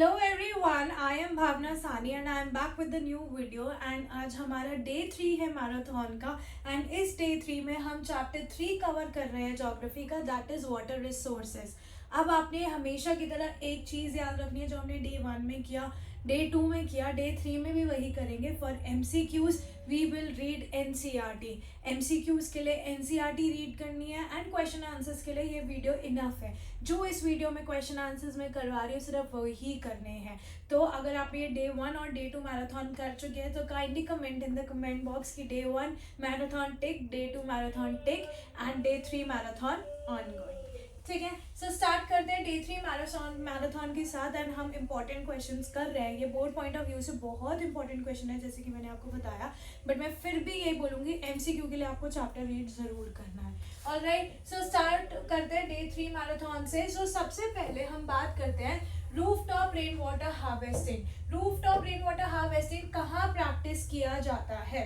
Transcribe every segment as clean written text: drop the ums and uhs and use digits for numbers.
Hello everyone, I am भावना सानी and I am back with the new video. And आज हमारा day 3 है marathon का। एंड इस डे 3 में हम चैप्टर 3 कवर कर रहे हैं ज्योग्राफी का, दैट इज वाटर रिसोर्सेज। अब आपने हमेशा की तरह एक चीज़ याद रखनी है जो हमने डे 1 में किया, डे 2 में किया, डे 3 में भी वही करेंगे। For MCQs we will read NCERT। MCQs के लिए NCERT रीड करनी है एंड क्वेश्चन आंसर्स के लिए ये वीडियो इनफ है। जो इस वीडियो में क्वेश्चन आंसर्स में करवा रही हूँ सिर्फ वही करने हैं। तो अगर आप ये डे 1 और डे 2 मैराथन कर चुके हैं तो kindly comment in the comment box की day 1 marathon tick, day 2 marathon tick and day 3 marathon ongoing. ठीक है, सो स्टार्ट करते हैं डे 3 मैराथन के साथ। एंड हम इंपॉर्टेंट क्वेश्चंस कर रहे हैं। ये बोर्ड पॉइंट ऑफ व्यू से बहुत इंपॉर्टेंट क्वेश्चन है जैसे कि मैंने आपको बताया, बट मैं फिर भी यही बोलूंगी MCQ के लिए आपको चैप्टर रीड जरूर करना है। ऑलराइट, सो स्टार्ट करते हैं डे 3 मैराथन से। सो सबसे पहले हम बात करते हैं rooftop rain water harvesting. Rooftop rain water harvesting कहाँ प्रैक्टिस किया जाता है?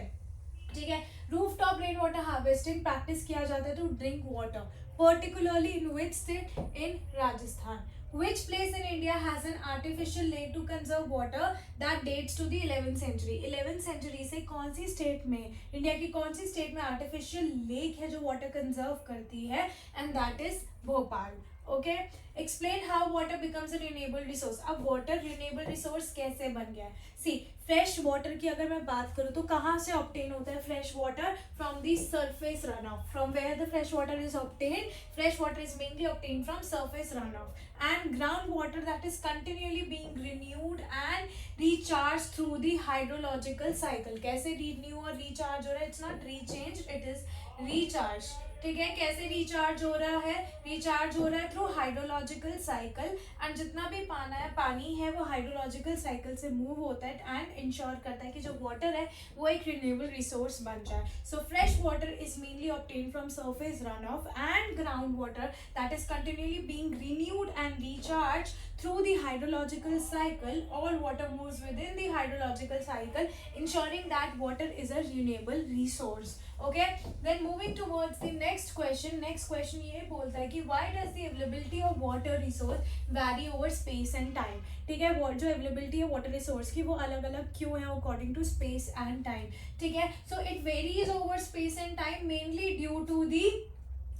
ठीक है, rooftop rain water harvesting practice किया जाता है to drink water, particularly in which state? In Rajasthan. Which place in India has an artificial lake to conserve water that dates to the 11th century? 11th century से कौन सी state में, India की कौन सी state में artificial lake है जो water conserve करती है? And that is Bhopal. Okay, explain how water becomes a renewable resource. अब वाटर रिन्यूएबल रिसोर्स कैसे बन गया है? सी, फ्रेश वाटर की अगर मैं बात करूँ तो कहाँ से ऑब्टेन होता है fresh water? From the surface run off. From where the fresh water is obtain? Fresh water is mainly obtain from surface run off and groundwater that is continually being renewed and recharged through the hydrological cycle. कैसे renew और recharge हो रहा है? It's not rechange, it is recharge. ठीक है, कैसे recharge हो रहा है? रिचार्ज हो रहा है थ्रू हाइड्रोलॉजिकल साइकिल। एंड जितना भी पानी है वो हाइड्रोलॉजिकल साइकिल से मूव होता है एंड इंश्योर करता है कि जो वाटर है वो एक रिन्यूएबल रिसोर्स बन जाए। So fresh water is mainly obtain from surface run off and ground water that is continually being renewed and recharge through the hydrological cycle. All water moves within the hydrological cycle, ensuring that water is a renewable resource. Okay, then moving towards the next question. Next question ये बोलता है कि why does the availability of water resource vary over space and time? ठीक है, जो availability है water resource की वो अलग अलग क्यों है according to space and time? ठीक है, so it varies over space and time mainly due to the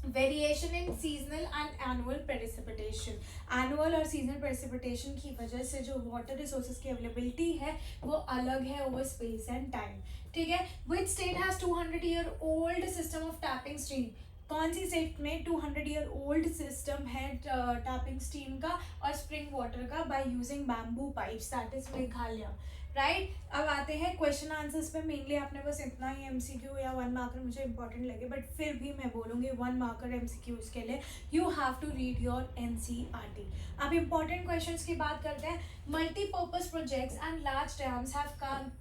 variation in seasonal and annual precipitation. Annual और सीजनल प्रेसिपिटेशन की वजह से जो वाटर रिसोर्सेज की अवेलेबिलिटी है वो अलग है ओवर स्पेस एंड टाइम। ठीक है, which state has 200-year old system of tapping stream? कौन सी स्टेट में 200-year ओल्ड सिस्टम है टैपिंग स्ट्रीम का और स्प्रिंग वाटर का by using bamboo pipes? That is Meghalaya. Right, अब आते हैं क्वेश्चन आंसर्स पे। मेनली आपने बस इतना ही MCQ या 1 मार्कर मुझे इंपॉर्टेंट लगे, बट फिर भी मैं बोलूँगी 1 मार्कर MCQs के लिए you have to read your NCERT। अब इंपॉर्टेंट क्वेश्चंस की बात करते हैं। Multipurpose projects and large dams have come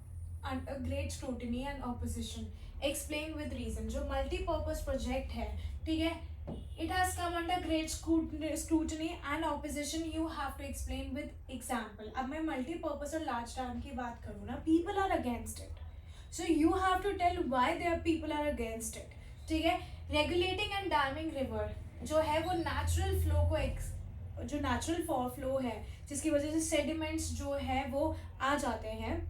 under great scrutiny and opposition. Explain with reason. जो मल्टीपर्पज प्रोजेक्ट है, ठीक है, it has come under great scrutiny and opposition. You have to explain with example. अब मैं multi-purpose और large dam की बात करूँ ना, people are against it, so you have to tell why their people are against it. ठीक है, regulating and damming river जो है वो natural flow को जो natural flow है जिसकी वजह से sediments जो है वो आ जाते हैं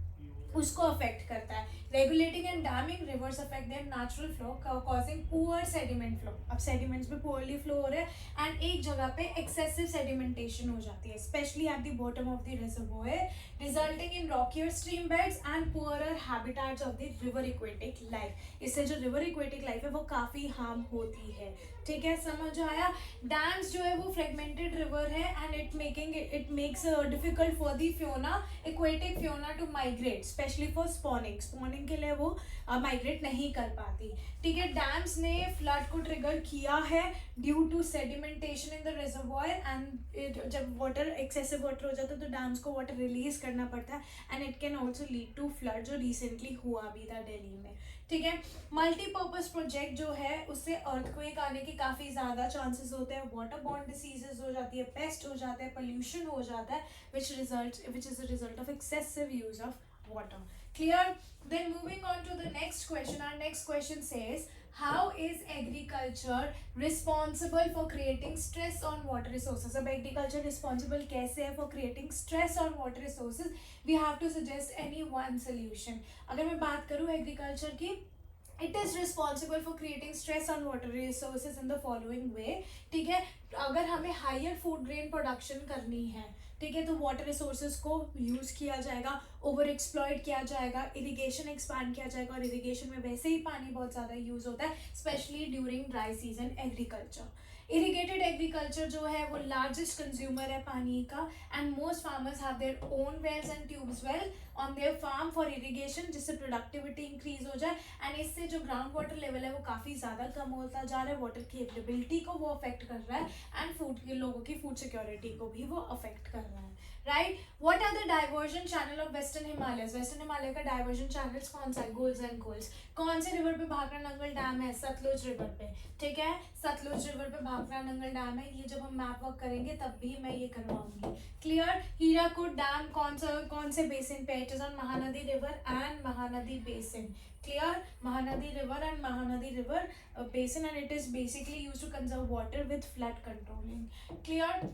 उसको अफेक्ट करता है। Regulating and damming reverse affect there natural flow causing poor sediment flow. अब सेडिमेंट्स भी पुअरली फ्लो हो रहे हैं एंड एक जगह पे एक्सेसिव सेडिमेंटेशन हो जाती है specially at the bottom of the reservoir, resulting in rockier stream beds and poorer habitats of the river aquatic life. इससे जो रिवर एक्वेटिक लाइफ है वो काफ़ी हार्म होती है। ठीक है, समझ आया? डैम्स जो है वो फ्रेगमेंटेड रिवर है and it makes difficult for the fauna, aquatic fauna to migrate, specially for spawning. Spawning के लिए वो माइग्रेट नहीं कर पाती। ठीक है, डैम्स ने फ्लड को ट्रिगर किया है due to sedimentation in the reservoir and जब वाटर एक्सेसिव वाटर हो जाता है तो डैम्स को वाटर रिलीज करना पड़ता है and it can also lead to flood, जो रिसेंटली हुआ भी था दिल्ली में। ठीक है, मल्टीपर्पज प्रोजेक्ट जो है उससे अर्थक्वेक आने के काफ़ी ज़्यादा चांसेस होते हैं, वाटर बॉर्न डिसीजेज हो जाती है, पेस्ट हो जाता है, पोल्यूशन हो जाता है which is a result of excessive use of water. Clear? Then moving on to the next question. Our next question says, How is agriculture responsible for creating stress on water resources? अब agriculture responsible कैसे है for creating stress on water resources? We have to suggest any one solution. अगर मैं बात करूँ agriculture की, it is responsible for creating stress on water resources in the following way. ठीक है, अगर हमें higher food grain production करनी है, ठीक है, तो वाटर रिसोर्सेज को यूज किया जाएगा, ओवर एक्सप्लॉइट किया जाएगा, इरिगेशन एक्सपांड किया जाएगा, और इरिगेशन में वैसे ही पानी बहुत ज़्यादा यूज होता है, specially during dry season agriculture. Irrigated agriculture जो है वो लार्जेस्ट कंज्यूमर है पानी का, and most farmers have their own wells and tubes well on their farm for irrigation, जिससे प्रोडक्टिविटी इंक्रीज हो जाए, एंड इससे जो ग्राउंड वाटर लेवल है वो काफ़ी ज़्यादा कम होता जा रहा है, वाटर की अवेलेबिलिटी को वो अफेक्ट कर रहा है, एंड फूड के लोगों की फूड सिक्योरिटी को भी वो अफेक्ट कर रहा है. Right, what are the diversion channel of western Himalaya? Western Himalaya का डाइवर्जन चैनल्स कौन सा है? गोल्स एंड कोल्स. कौन से रिवर पे भाखड़ा नंगल डैम है? सतलुज रिवर पे. ठीक है, सतलुज रिवर पे भाखड़ा नंगल डैम है. ये जब हम मैप वर्क करेंगे तब भी मैं ये करवाऊंगी. क्लियर. हीराकुड डैम कौन से बेसिन पे? It is on Mahanadi river and Mahanadi basin. Clear, Mahanadi river and Mahanadi river basin, and it is basically used to conserve water with flood controlling. Clear.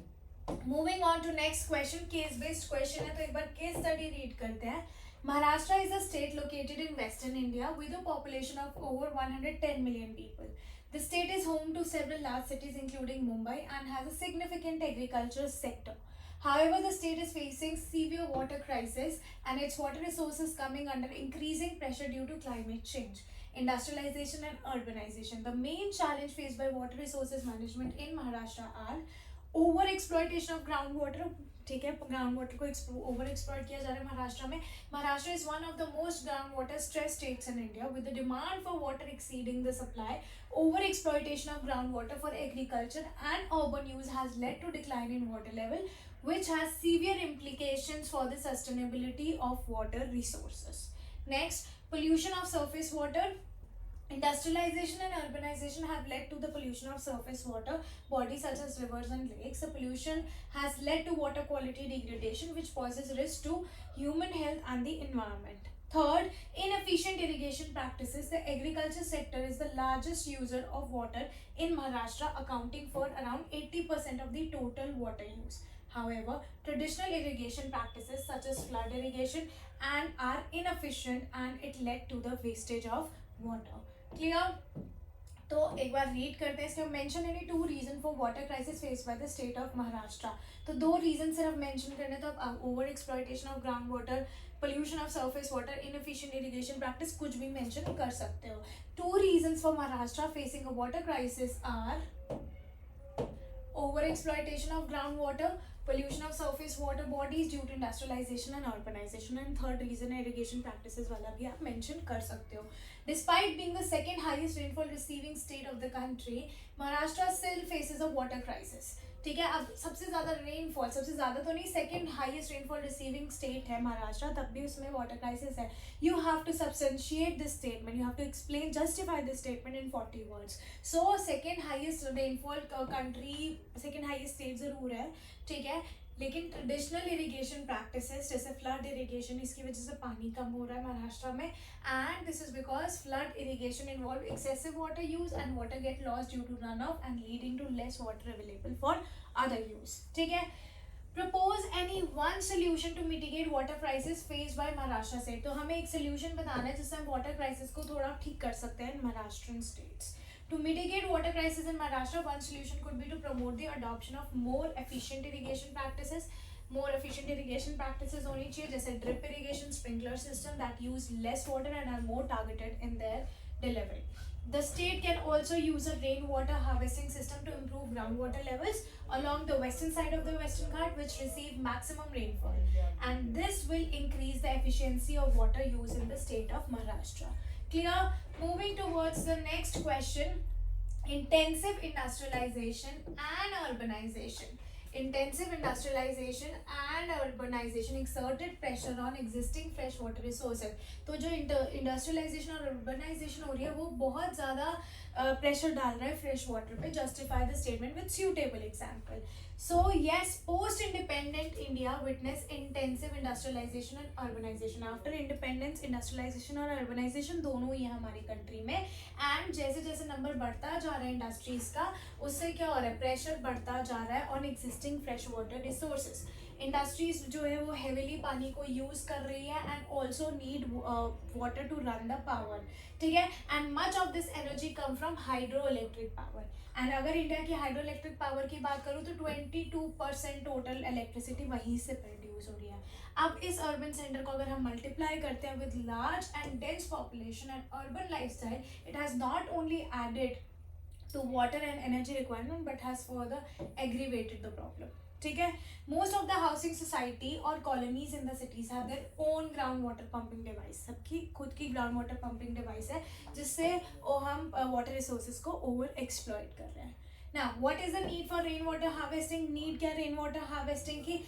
Moving on to next question, case based question है, तो एक बार case study read करते हैं. Maharashtra is a state located in western India with a population of over 110 million people. The state is home to several large cities including Mumbai and has a significant agriculture sector. However, the state is facing severe water crisis and its water resources coming under increasing pressure due to climate change, industrialization and urbanization. The main challenge faced by water resources management in Maharashtra are over exploitation of groundwater. ठीक है, ground water को over exploit किया जा रहा है महाराष्ट्र में. Maharashtra is one of the most ground water stress states in India with the demand for water exceeding the supply. Over exploitation of ground water for agriculture and urban use has led to decline in water level, which has severe implications for the sustainability of water resources. Next, pollution of surface water. Industrialization and urbanization have led to the pollution of surface water bodies such as rivers and lakes. The pollution has led to water quality degradation, which poses risk to human health and the environment. Third, inefficient irrigation practices. The agriculture sector is the largest user of water in Maharashtra, accounting for around 80% of the total water use. However, traditional irrigation practices such as flood irrigation and are inefficient, and it led to the wastage of water. Clear? तो एक बार read करते हैं इसके. Mention any 2 reason for water crisis faced by the state of Maharashtra. तो 2 reason सिर्फ mention करने, तो आप over exploitation of ground water, pollution of surface water, inefficient irrigation practice, कुछ भी मेंशन कर सकते हो. 2 reasons for Maharashtra facing a water crisis are over exploitation of groundwater, pollution of surface water bodies due to industrialization and urbanization, and third reason irrigation practices वाला भी आप mention कर सकते हो. Despite being the second highest rainfall receiving state of the country, Maharashtra still faces a water crisis. ठीक है, अब सबसे ज़्यादा रेनफॉल, सबसे ज़्यादा तो नहीं, second highest rainfall receiving state है महाराष्ट्र, तब भी उसमें वाटर क्राइसिस है. You have to substantiate this statement, you have to explain, justify this statement in 40 words. So second highest rainfall country, second highest state ज़रूर है, ठीक है, लेकिन ट्रेडिशनल इरिगेशन प्रैक्टिसेस जैसे फ्लड इरिगेशन, इसकी वजह से पानी कम हो रहा है महाराष्ट्र में, and this is because flood irrigation involve excessive water use and water get loss due to run off and leading to less water available for other use. ठीक है, propose any one solution to mitigate water crisis faced by Maharashtra state. तो हमें एक solution बताना है जिससे हम water crisis को थोड़ा ठीक कर सकते हैं in Maharashtrian states. To mitigate water crisis in Maharashtra, one solution could be to promote the adoption of more efficient irrigation practices. More efficient irrigation practices होनी चाहिए, जैसे drip irrigation, sprinkler system that use less water and are more targeted in their delivery. The state can also use a rainwater harvesting system to improve groundwater levels along the western side of the Western Ghat, which receive maximum rainfall, and this will increase the efficiency of water use in the state of Maharashtra. Clear? Moving towards the next question, intensive industrialization and urbanization. Intensive industrialization and urbanization exerted pressure on existing fresh water resources. तो जो industrialisation और urbanization हो रही है वो बहुत ज़्यादा pressure डाल रहा है फ्रेश वाटर पे. Justify the statement with suitable example. So yes, post independent India witnessed intensive industrialization and urbanization. After independence, industrialization और urbanization दोनों ही है हमारी कंट्री में. एंड जैसे जैसे नंबर बढ़ता जा रहा है इंडस्ट्रीज का, उससे क्या हो रहा है, प्रेशर बढ़ता जा रहा है on existing fresh water resources. Industries जो है वो हेविली पानी को यूज कर रही है and also need water to run the power. ठीक है. And much of this energy come from hydro electric power. एंड अगर इंडिया की हाइड्रो इलेक्ट्रिक पावर की बात करूँ तो 22% टोटल इलेक्ट्रिसिटी वहीं से प्रोड्यूस हो रही है. अब इस अर्बन सेंटर को अगर हम मल्टीप्लाई करते हैं with large and dense population and urban lifestyle, it has not only added to water and energy requirement but has further aggravated the problem. ठीक है. Most of the housing society और colonies in the cities have their own ground water pumping device. सबकी खुद की ground water pumping device है जिससे हम water resources को ओवर एक्सप्लॉइट कर रहे हैं. Now, what is the need for rainwater harvesting? Need क्या rainwater harvesting की?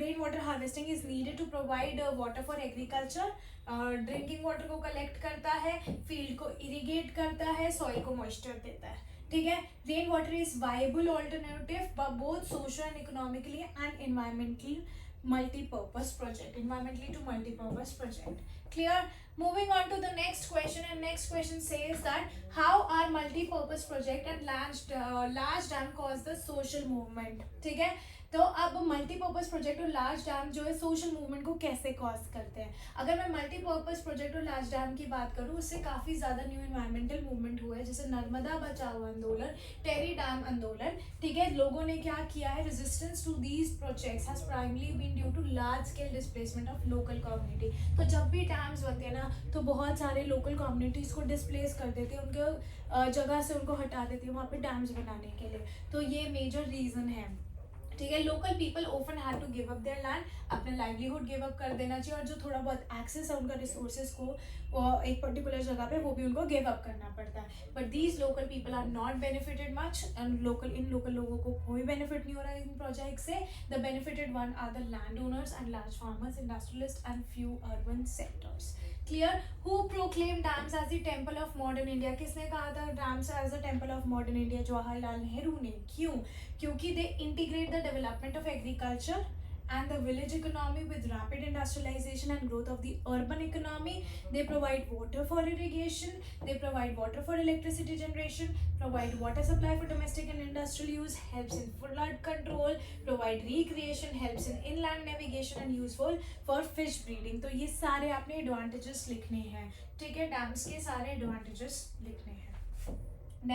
Rainwater harvesting is needed to provide water for agriculture. Drinking water को कलेक्ट करता है, फील्ड को इरिगेट करता है, सॉइल को मॉइस्चर देता है. ठीक है. Rain water is viable alternative both social and economically and environmentally multi-purpose project, environmentally to multi-purpose project. Clear? Moving on to the next question, and next question says that how are multi-purpose project and large dam cause the social movement. ठीक है. तो अब multipurpose project और large dam जो है social movement को कैसे cause करते हैं. अगर मैं मल्टीपर्पज प्रोजेक्ट और लार्ज डैम की बात करूँ, उससे काफ़ी ज़्यादा न्यू इन्वायरमेंटल मूवमेंट हुआ है, जैसे नर्मदा बचाओ आंदोलन, टेरी डैम आंदोलन. ठीक है. लोगों ने क्या किया है, resistance to these projects has primarily been due to large scale displacement of local community. तो जब भी डैम्स बनते हैं ना, तो बहुत सारे लोकल कम्युनिटीज़ को डिस्प्लेस कर देते हैं, उनके जगह से उनको हटा देती है वहाँ पे डैम्स बनाने के लिए. तो ये मेजर रीज़न है. ठीक है. Local people often had to give up their land, अपना लाइवलीहुड गिव अप कर देना चाहिए, और जो थोड़ा बहुत एक्सेस है उनका रिसोर्सेज को एक पर्टिकुलर जगह पे, वो भी उनको गिव अप करना पड़ता है. But these local people are not benefited much, and इन लोकल लोगों को कोई बेनिफिट नहीं हो रहा है इन प्रोजेक्ट से. The benefited one are the land owners and large farmers, industrialist and few urban sectors. Clear. Who proclaim dams as the temple of modern India? किसने कहा था dams as a temple of modern India? Jawaharlal Nehru ने. क्यों? क्योंकि they integrate the development of agriculture and the village economy with rapid industrialization and growth of the urban economy. They provide water for irrigation, they provide water for electricity generation, provide water supply for domestic and industrial use, helps in flood control, provide recreation, helps in inland navigation and useful for fish breeding. तो ये सारे आपने advantages लिखने हैं. ठीक है. Dams के सारे advantages लिखने हैं.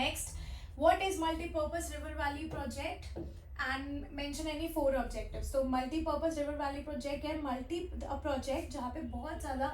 Next, what is multi-purpose river valley project? And mention any 4 objectives. So multi-purpose river valley project है project जहाँ पे बहुत ज़्यादा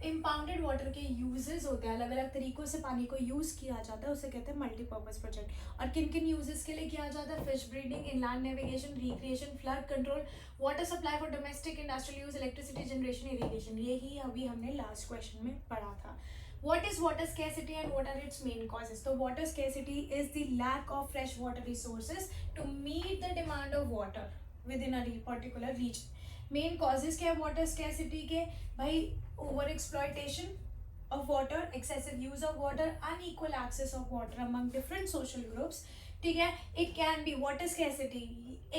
impounded water के uses होते हैं, अलग अलग तरीकों से पानी को use किया जाता है, उसे कहते हैं multi-purpose project. और किन किन uses के लिए किया जाता है? fish breeding, inland navigation, recreation, flood control, water supply for domestic industrial use, electricity generation, irrigation. यही अभी हमने last question में पढ़ा था. What is water scarcity and what are its main causes? So water scarcity is the lack of fresh water resources to meet the demand of water within a particular region. Main causes क्या है water scarcity के? भाई over exploitation of water, excessive use of water, unequal access of water among different social groups. ठीक है. It can be water scarcity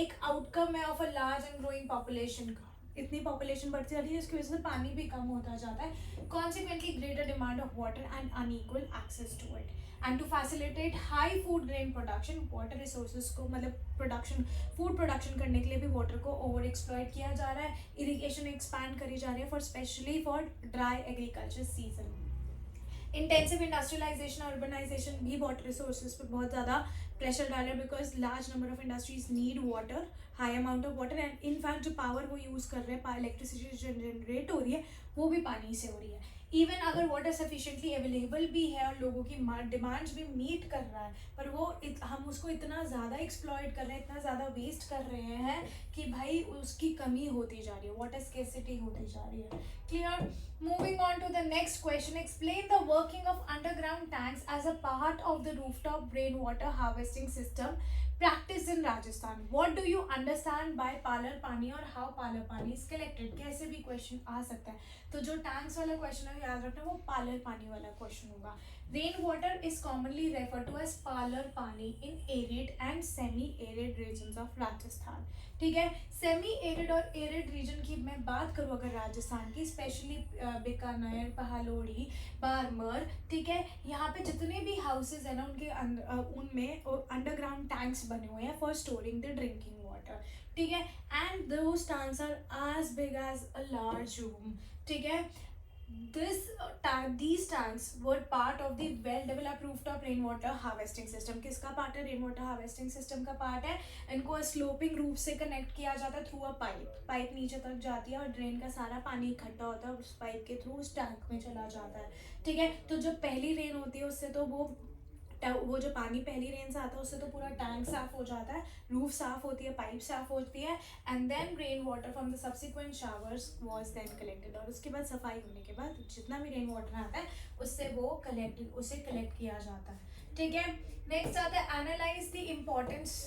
एक outcome है of a large and growing population का. इतनी पॉपुलेशन बढ़ती जा रही है, इसकी वजह से पानी भी कम होता जाता है. Consequently greater demand of water and unequal access to it. And to facilitate high food grain production, water resources को मतलब प्रोडक्शन फूड प्रोडक्शन करने के लिए भी वाटर को ओवर एक्सप्लॉइट किया जा रहा है. इरिगेशन एक्सपैंड करी जा रही है for specially for dry agriculture season. Intensive industrialization urbanization भी वाटर रिसोर्सेज पे बहुत ज़्यादा प्रेशर डाल रहा है, because large number of industries need water, high amount of water, and in fact जो पावर वो यूज़ कर रहे हैं, इलेक्ट्रिसिटी जनरेट हो रही है, वो भी पानी से हो रही है. इवन अगर वाटर सफिशिएंटली अवेलेबल भी है और लोगों की डिमांड्स भी मीट कर रहा है, पर वो हम उसको इतना ज़्यादा एक्सप्लॉइट कर रहे हैं, इतना ज़्यादा वेस्ट कर रहे हैं कि भाई उसकी कमी होती जा रही है, वाटर स्केर्सिटी होती जा रही है. Clear. Moving on to the next question. Explain the working of underground tanks as a part of the rooftop rain water harvesting system. practice in Rajasthan. What do you understand by palar pani और how palar pani is collected? कैसे भी question आ सकता है. तो जो tanks वाला question है याद रखना वो पालर पानी वाला क्वेश्चन होगा. Rain water is commonly refer to as palar pani in arid and semi arid regions of Rajasthan. ठीक है, सेमी एरिड और एरिड रीजन की मैं बात करूँ अगर राजस्थान की, स्पेशली बीकानेर, पहाड़ोड़ी, बारमर, ठीक है, यहाँ पे जितने भी हाउसेज है ना उनके उनमें अंडरग्राउंड टैंक्स बने हुए हैं for storing the drinking water. ठीक है, and those tanks are as big as a large room. ठीक है, these tanks were part of the well developed rooftop rainwater harvesting system. किसका पार्ट है? रेन वाटर हार्वेस्टिंग सिस्टम का part है. इनको sloping roof से कनेक्ट किया जाता है थ्रू अ पाइप नीचे तक जाती है और ड्रेन का सारा पानी इकट्ठा होता है उस पाइप के थ्रू उस टैंक में चला जाता है. ठीक है, तो जब पहली रेन होती है उससे तो वो जो पानी पहली रेन से आता है उससे तो पूरा टैंक साफ हो जाता है, रूफ साफ होती है, पाइप साफ होती है, and then rain water from the subsequent showers was then collected. और उसके बाद सफाई होने के बाद जितना भी रेन वाटर आता है उससे उसे कलेक्ट किया जाता है. ठीक है, नेक्स्ट आता है analyse the importance.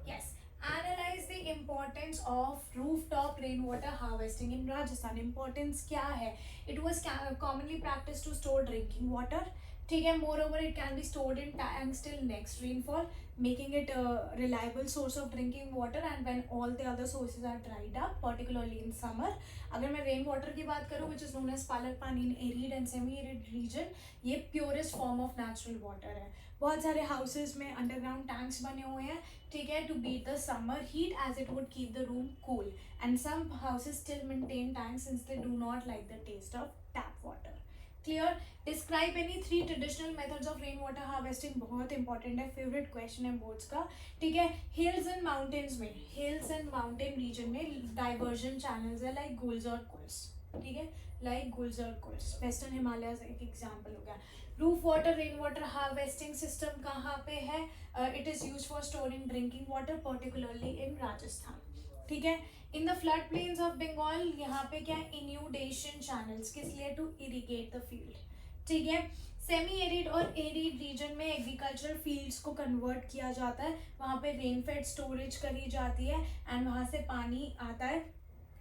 Analyse the importance of rooftop rain water harvesting in Rajasthan. Importance क्या है? It was commonly practice to store drinking water. ठीक है, moreover it can be stored in tanks till next rainfall, making it reliable source of drinking water and when all the other sources are dried up, particularly in summer. अगर मैं rain water की बात करूँ which is known as पालक पानी in arid and semi arid region, ये purest form of natural water है. बहुत सारे हाउसेज में अंडरग्राउंड टैंक्स बने हुए हैं. ठीक है, to beat the summer heat as it would keep the room cool, and some houses still maintain tanks since they do not like the taste of tap water. Clear? Describe any 3 traditional methods of rain water harvesting. बहुत important है, favourite question है boards का. ठीक है, hills and mountains में, hills and mountain region में diversion channels है like गुलजर कुल्स. ठीक है, लाइक गुलजर कुल्स, वेस्टर्न हिमालयस एक एग्जाम्पल हो गया. Roof water rain water harvesting system कहाँ पे है? It is use for storing drinking water particularly in Rajasthan. ठीक है, in the flood plains of Bengal यहाँ पे क्या है? इन्यूडेशन चैनल्स, किस लिए? To irrigate the field. ठीक है, सेमी एरिड और एरिड रीजन में एग्रीकल्चरल फील्ड्स को कन्वर्ट किया जाता है, वहाँ पे रेनफेड स्टोरेज करी जाती है एंड वहाँ से पानी आता है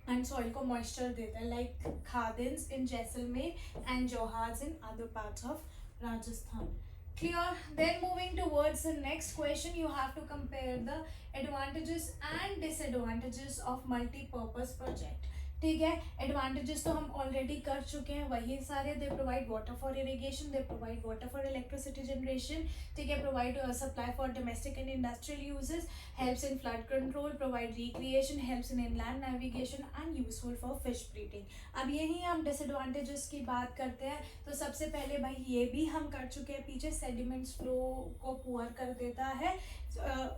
एंड सॉइल को मॉइस्चर देता है, like khadins in Jaisalmer and जोहाज in other parts of Rajasthan. Clear? Then moving towards the next question, you have to compare the advantages and disadvantages of multi-purpose project. ठीक है, एडवांटेजेस तो हम ऑलरेडी कर चुके हैं, वही सारे. They provide water for irrigation, they provide water for electricity generation. ठीक है, provide supply for domestic and industrial uses, helps in flood control, provide recreation, helps in inland navigation and useful for fish breeding. अब यही हम disadvantages की बात करते हैं. तो सबसे पहले भाई ये भी हम कर चुके हैं पीछे, सेडिमेंट्स फ्लो को पुअर कर देता है.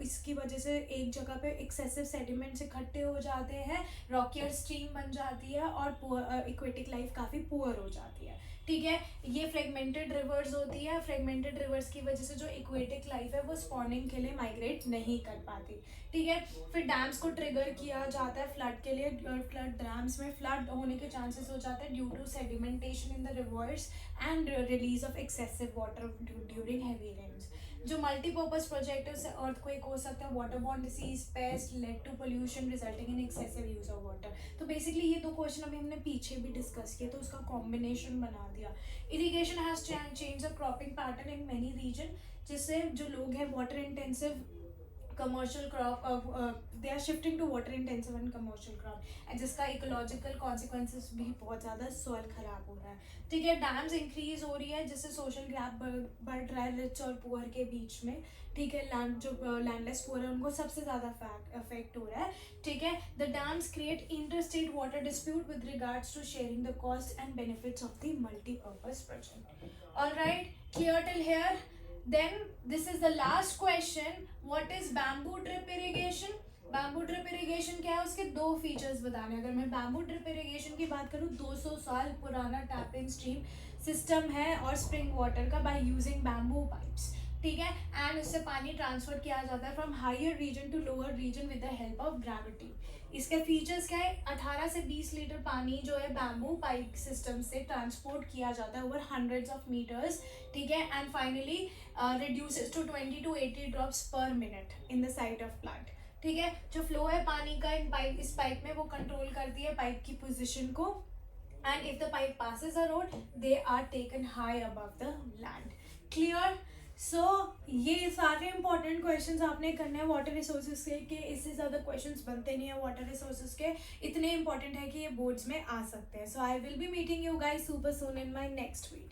इसकी वजह से एक जगह पे एक्सेसिव सेडिमेंट्स इकट्ठे हो जाते हैं, रॉकियर स्ट्रीम बन जाती है और एक्वेटिक लाइफ काफ़ी पुअर हो जाती है. ठीक है, ये फ्रेगमेंटेड रिवर्स होती है. फ्रेगमेंटेड रिवर्स की वजह से जो एक्वेटिक लाइफ है वो स्पॉनिंग के लिए माइग्रेट नहीं कर पाती. ठीक है, फिर डैम्स को ट्रिगर किया जाता है फ्लड के लिए. फ्लड डैम्स में फ्लड होने के चांसेस हो जाते हैं due to sedimentation in the rivers and release of excessive water during heavy rains. जो मल्टीपर्पज प्रोजेक्ट है उससे अर्थक्वेक हो सकता है, water borne disease, pest, led to pollution resulting in excessive use of water. तो बेसिकली ये 2 question अभी हमने पीछे भी डिस्कस किए तो उसका कॉम्बिनेशन बना दिया. Irrigation has change the cropping pattern in many region, जिससे जो लोग हैं water intensive commercial crop they are shifting to water intensive and commercial crop, and जिसका इकोलॉजिकल कॉन्सिक्वेंसेस भी बहुत ज़्यादा सॉइल खराब हो रहा है. ठीक है, डैम्स इंक्रीज हो रही है जिससे सोशल गैप बढ़ रहा है रिच और पुअर के बीच में. ठीक है, जो लैंडलेस पुअर है उनको सबसे ज़्यादा अफेक्ट हो रहा है. ठीक है, the dams create interstate water dispute with regards to sharing the cost and benefits of the multipurpose project. Alright, clear till here? Then this is the last question. What is bamboo drip irrigation? Bamboo drip irrigation क्या है? उसके 2 features बताने. अगर मैं bamboo drip irrigation की बात करूँ, 200 साल पुराना टैपिंग स्ट्रीम सिस्टम है और स्प्रिंग वाटर का बाय यूजिंग बैम्बू पाइप्स. ठीक है, एंड उससे पानी ट्रांसफर किया जाता है from higher region to lower region with the help of gravity. इसके फीचर्स क्या है, 18 से 20 लीटर पानी जो है बैम्बू पाइप सिस्टम से ट्रांसपोर्ट किया जाता है ओवर हंड्रेड्स ऑफ मीटर्स, ठीक है, and finally reduces to 20 to 80 drops per minute in the side of plant. ठीक है, जो फ्लो है पानी का इस पाइप में वो कंट्रोल करती है पाइप की पोजिशन को, and if the pipe passes a road they are taken high above the land. Clear? So ये सारे इंपॉर्टेंट क्वेश्चंस आपने करने हैं वाटर रिसोर्सेज के, कि इससे ज़्यादा क्वेश्चंस बनते नहीं है वाटर रिसोर्सेज के, इतने इंपॉर्टेंट है कि ये बोर्ड्स में आ सकते हैं. So I will be meeting you guys super soon in my next video.